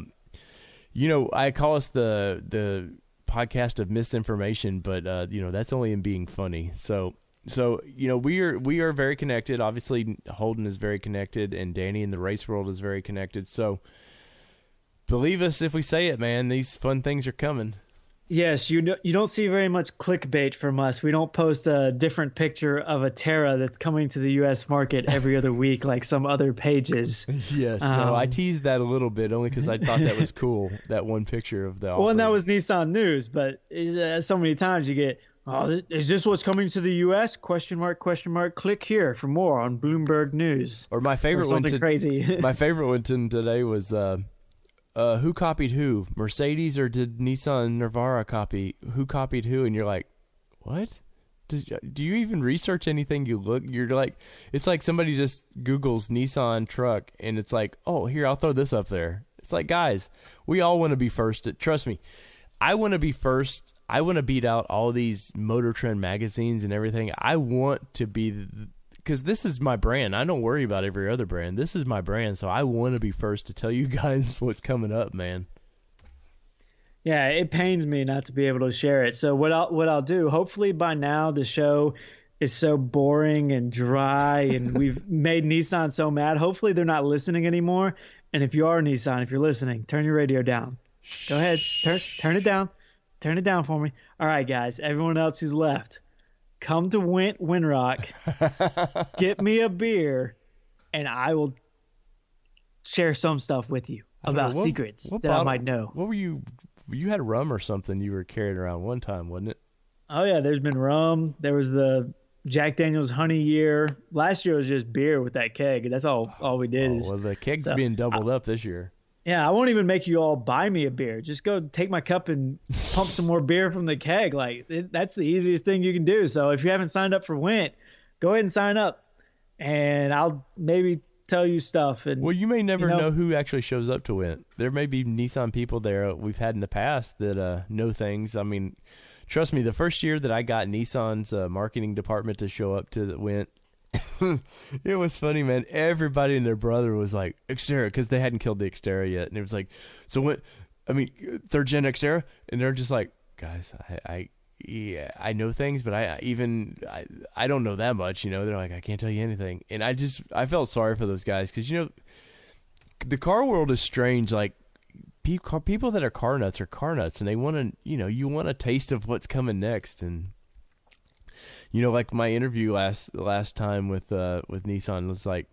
call us the podcast of misinformation, but that's only in being funny. So we are very connected. Obviously, Holden is very connected, and Danny in the race world is very connected. So believe us if we say it, man. These fun things are coming. Yes, you don't see very much clickbait from us. We don't post a different picture of a Terra that's coming to the U.S. market every other week like some other pages. Yes, no, I teased that a little bit only because I thought that was cool, that one picture of the offering. Well, and that was Nissan News, but so many times you get, oh, is this what's coming to the U.S.? ? Click here for more on Bloomberg News. Or my favorite one crazy. My favorite one today was who copied who? Mercedes, or did Nissan Navara copy? Who copied who? And you're like, what? Do you even research anything? You're like, it's like somebody just Googles Nissan truck, and it's like, oh, here, I'll throw this up there. It's like, guys, we all want to be first. Trust me, I want to be first. I want to beat out all these Motor Trend magazines and everything. I want to be, because this is my brand. I don't worry about every other brand. This is my brand, so I want to be first to tell you guys what's coming up, man. Yeah, it pains me not to be able to share it. So what I'll do, hopefully by now the show is so boring and dry, and we've made Nissan so mad. Hopefully they're not listening anymore. And if you are Nissan, if you're listening, turn your radio down. Go ahead, turn it down. Turn it down for me. All right, guys, everyone else who's left, come to Windrock, get me a beer, and I will share some stuff with you about secrets that I might know. What were you had rum or something you were carrying around one time, wasn't it? Oh, yeah, there's been rum. There was the Jack Daniel's Honey Year. Last year was just beer with that keg. That's all we did. Well, the keg's being doubled up this year. Yeah, I won't even make you all buy me a beer. Just go take my cup and pump some more beer from the keg. That's the easiest thing you can do. So if you haven't signed up for Wint, go ahead and sign up, and I'll maybe tell you stuff. And well, you may never know who actually shows up to Wint. There may be Nissan people there we've had in the past that know things. I mean, trust me, the first year that I got Nissan's marketing department to show up to the Wint, it was funny, man. Everybody and their brother was like, Xterra, because they hadn't killed the Xterra yet. And it was like, so when, third gen Xterra? And they're just like, guys, I know things, but I don't know that much, They're like, I can't tell you anything. And I felt sorry for those guys, because, the car world is strange. Like, people that are car nuts, and they want to, you want a taste of what's coming next. And like my interview last time with Nissan was like,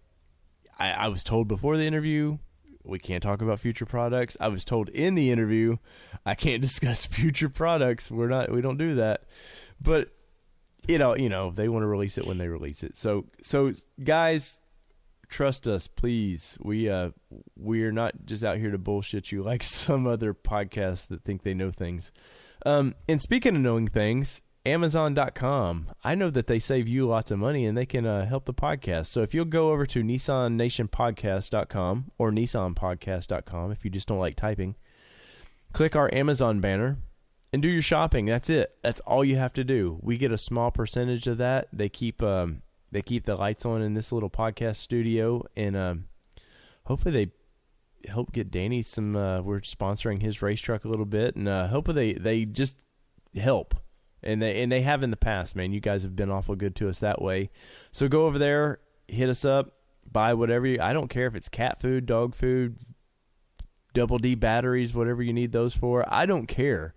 I was told before the interview we can't talk about future products. I was told in the interview I can't discuss future products. We don't do that. But they want to release it when they release it. So guys, trust us, please. We are not just out here to bullshit you like some other podcasts that think they know things. And speaking of knowing things, Amazon.com. I know that they save you lots of money and they can help the podcast. So if you'll go over to NissanNationPodcast.com or NissanPodcast.com if you just don't like typing, click our Amazon banner and do your shopping. That's it. That's all you have to do. We get a small percentage of that. They keep the lights on in this little podcast studio, and hopefully they help get Danny some. We're sponsoring his race truck a little bit, and hopefully they just help. And they have in the past, man. You guys have been awful good to us that way. So go over there, hit us up, buy whatever I don't care if it's cat food, dog food, double D batteries, whatever you need those for. I don't care.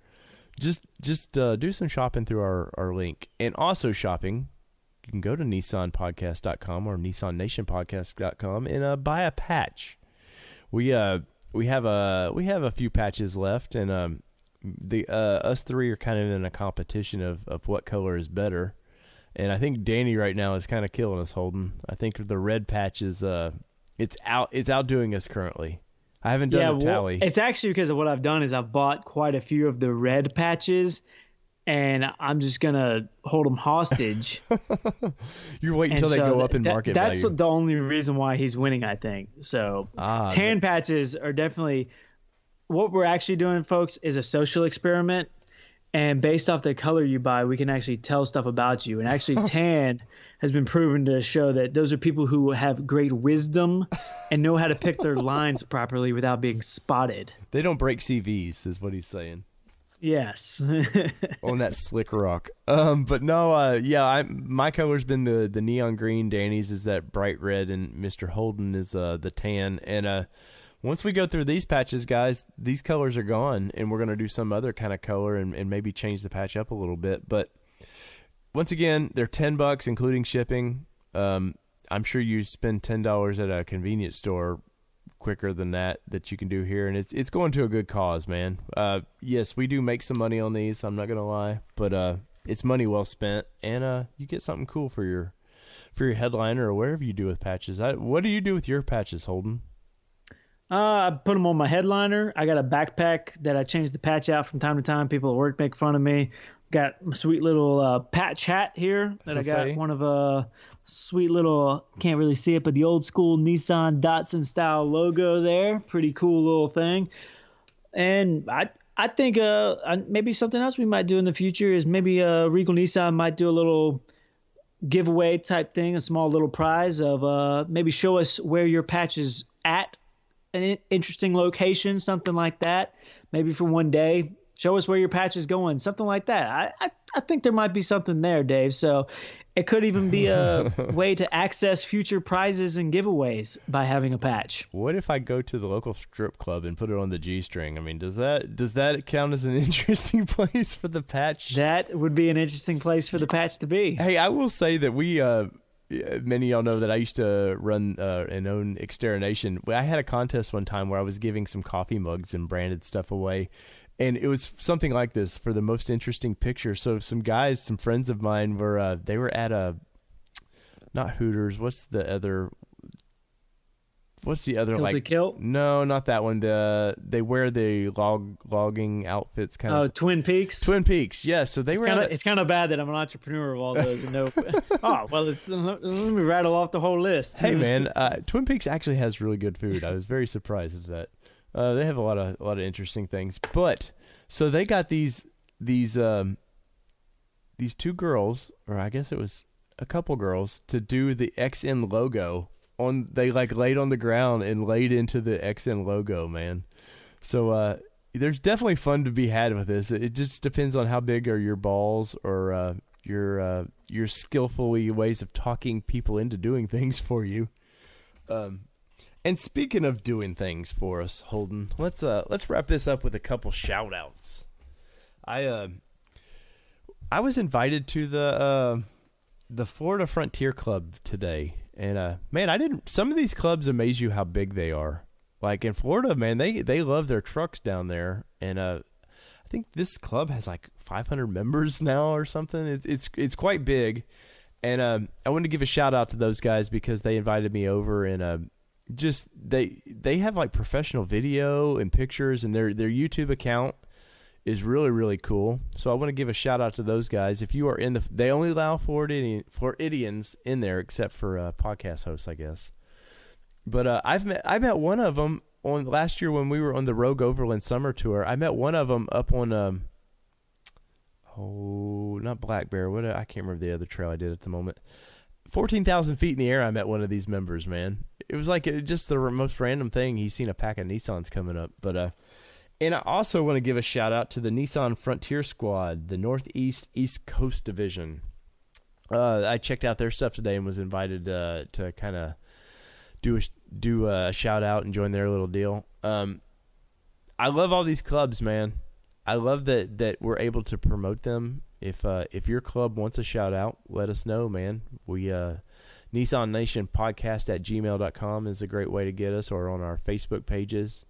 Just do some shopping through our link. And also shopping, you can go to NissanPodcast.com or NissanNationPodcast.com and buy a patch. We have a few patches left, and us three are kind of in a competition of what color is better, and I think Danny right now is kind of killing us, Holden. I think the red patch is it's outdoing us currently. I haven't done a tally. It's actually because of what I've done is I've bought quite a few of the red patches, and I'm just gonna hold them hostage. You're waiting until they go up in market value. That's the only reason why he's winning, I think. So tan patches are definitely. What we're actually doing, folks, is a social experiment. And based off the color you buy, we can actually tell stuff about you. And actually, tan has been proven to show that those are people who have great wisdom and know how to pick their lines properly without being spotted. They don't break CVs, is what he's saying. Yes. On that slick rock. But no, my color's been the neon green. Danny's is that bright red, and Mr. Holden is the tan. And once we go through these patches, guys, these colors are gone, and we're going to do some other kind of color and maybe change the patch up a little bit. But once again, they're $10, including shipping. I'm sure you spend $10 at a convenience store quicker than that you can do here, and it's going to a good cause, man. Yes, we do make some money on these, I'm not going to lie, but it's money well spent, and you get something cool for your headliner or whatever you do with patches. What do you do with your patches, Holden? I put them on my headliner. I got a backpack that I change the patch out from time to time. People at work make fun of me. Got a sweet little patch hat here that I got. One of a sweet little, can't really see it, but the old school Nissan Datsun style logo there. Pretty cool little thing. And I think maybe something else we might do in the future is maybe Regal Nissan might do a little giveaway type thing, a small little prize of maybe show us where your patch is at. An interesting location, something like that. Maybe for one day, show us where your patch is going, something like that. I think there might be something there, Dave. So it could even be a way to access future prizes and giveaways by having a patch. What if I go to the local strip club and put it on the G-string? I mean, does that count as an interesting place for the patch? That would be an interesting place for the patch to be. Hey, I will say that we many of y'all know that I used to run and own Xterra Nation. I had a contest one time where I was giving some coffee mugs and branded stuff away, and it was something like this for the most interesting picture. So some guys, some friends of mine they were at not Hooters. What's the other Tilted like? Kilt? No, not that one. They wear the logging outfits kind of. Oh, Twin Peaks. Twin Peaks, yes. So it's kind of bad that I'm an entrepreneur of all those. And let me rattle off the whole list. Hey man, Twin Peaks actually has really good food. I was very surprised at that. They have a lot of interesting things. But so they got these two girls, or I guess it was a couple girls, to do the XN logo. They like laid on the ground and laid into the XN logo, man. So there's definitely fun to be had with this. It just depends on how big are your balls or your skillful ways of talking people into doing things for you. And speaking of doing things for us, Holden, let's wrap this up with a couple shout outs. I was invited to the the Florida Frontier Club today, and man, some of these clubs amaze you how big they are. Like in Florida, man, they love their trucks down there, and I think this club has like 500 members now or something. It's quite big, and I wanted to give a shout out to those guys because they invited me over, and just they have like professional video and pictures, and their YouTube account is really cool. So I want to give a shout out to those guys. If you are they only allow Floridians in there except for podcast hosts, I guess. But I met one of them on last year when we were on the Rogue Overland Summer Tour. I met one of them up on not Black Bear. I can't remember the other trail I did at the moment. 14,000 feet in the air. I met one of these members, man. It was like just the most random thing. He's seen a pack of Nissans coming up, but and I also want to give a shout out to the Nissan Frontier Squad, the Northeast East Coast Division. I checked out their stuff today and was invited to kind of do a shout out and join their little deal. I love all these clubs, man. I love that we're able to promote them. If your club wants a shout out, let us know, man. We Nissan Nation Podcast at gmail.com is a great way to get us, or on our Facebook pages.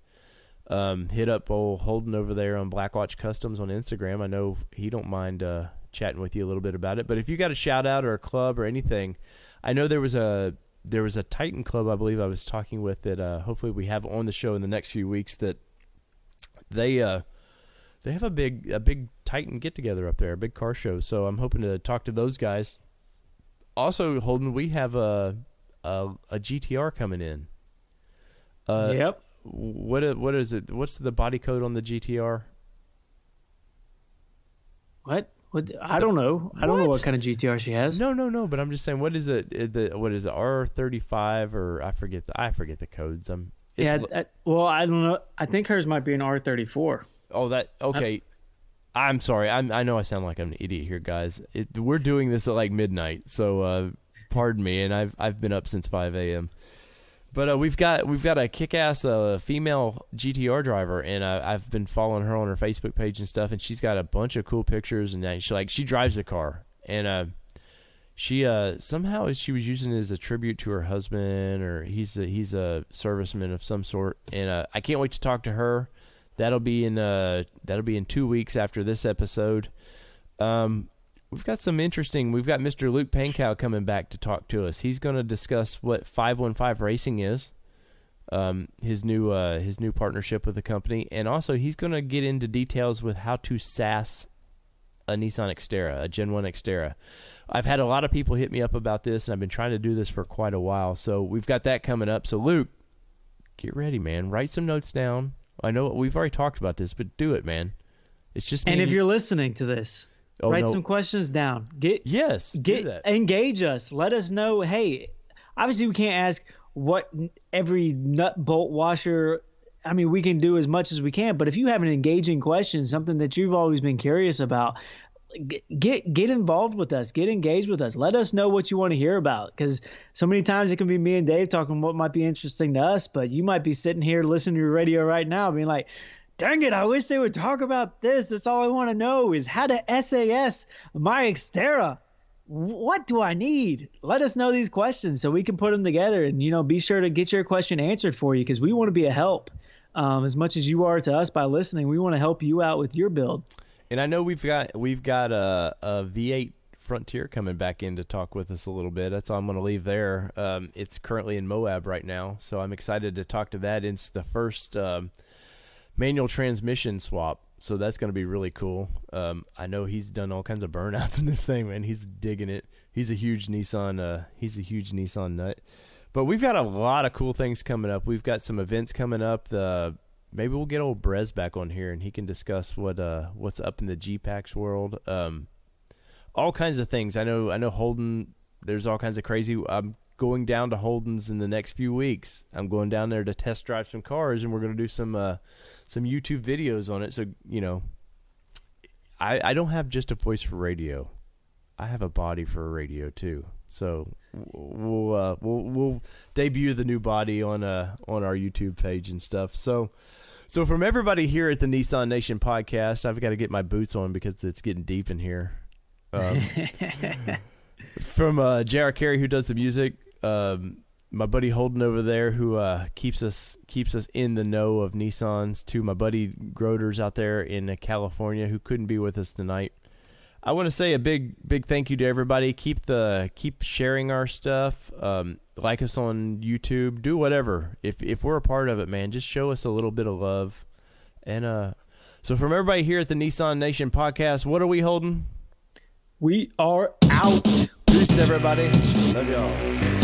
Hit up old Holden over there on Blackwatch Customs on Instagram. I know he don't mind chatting with you a little bit about it. But if you got a shout out or a club or anything, I know there was a Titan club I believe I was talking with that hopefully we have on the show in the next few weeks, that they have a big Titan get together up there, a big car show. So I'm hoping to talk to those guys. Also, Holden, we have a GTR coming in. Yep. What is it? What's the body code on the GTR? What? I don't know. I don't know what kind of GTR she has. No. But I'm just saying, what is it? What is it? R35 or I forget the codes. Well, I don't know. I think hers might be an R34. Oh, that okay. I'm sorry. I know I sound like I'm an idiot here, guys. We're doing this at like midnight, so pardon me. And I've been up since 5 a.m. But we've got a kick-ass female GTR driver, and I've been following her on her Facebook page and stuff, and she's got a bunch of cool pictures, and she drives the car, and she somehow she was using it as a tribute to her husband, or he's a serviceman of some sort, and I can't wait to talk to her. That'll be in 2 weeks after this episode. We've got Mr. Luke Pankow coming back to talk to us. He's going to discuss what 515 Racing is, his new partnership with the company, and also he's going to get into details with how to SAS a Nissan Xterra, a Gen 1 Xterra. I've had a lot of people hit me up about this, and I've been trying to do this for quite a while, so we've got that coming up. So Luke, get ready, man. Write some notes down. I know we've already talked about this, but do it, man. It's just and if you're listening to this, write some questions down. Engage us. Let us know. Hey, obviously we can't ask what every nut bolt washer. I mean, we can do as much as we can, but if you have an engaging question, something that you've always been curious about, get involved with us. Get engaged with us. Let us know what you want to hear about, because so many times it can be me and Dave talking what might be interesting to us, but you might be sitting here listening to your radio right now being like, dang it, I wish they would talk about this. That's all I want to know is how to SAS my Xterra. What do I need? Let us know these questions so we can put them together, and, be sure to get your question answered for you, because we want to be a help. As much as you are to us by listening, we want to help you out with your build. And I know we've got a V8 Frontier coming back in to talk with us a little bit. That's all I'm going to leave there. It's currently in Moab right now, so I'm excited to talk to that. It's the first manual transmission swap, so that's going to be really cool. I know he's done all kinds of burnouts in this thing, man. He's digging it. He's a huge Nissan nut. But we've got a lot of cool things coming up. We've got some events coming up. Maybe we'll get old Brez back on here, and he can discuss what's up in the G-Pax world. All kinds of things. I know Holden. There's all kinds of crazy. I'm going down to Holden's in the next few weeks. I'm going down there to test drive some cars, and we're going to do some YouTube videos on it. So I don't have just a voice for radio. I have a body for radio too. So we'll debut the new body on our YouTube page and stuff. So from everybody here at the Nissan Nation podcast, I've got to get my boots on because it's getting deep in here. From J.R. Carey, who does the music. My buddy Holden over there, who keeps us in the know of Nissans. To my buddy Groders out there in California, who couldn't be with us tonight. I want to say a big thank you to everybody. Keep sharing our stuff. Like us on YouTube. Do whatever. If we're a part of it, man, just show us a little bit of love. And so from everybody here at the Nissan Nation podcast, what are we holding? We are out. Peace, everybody. Love y'all.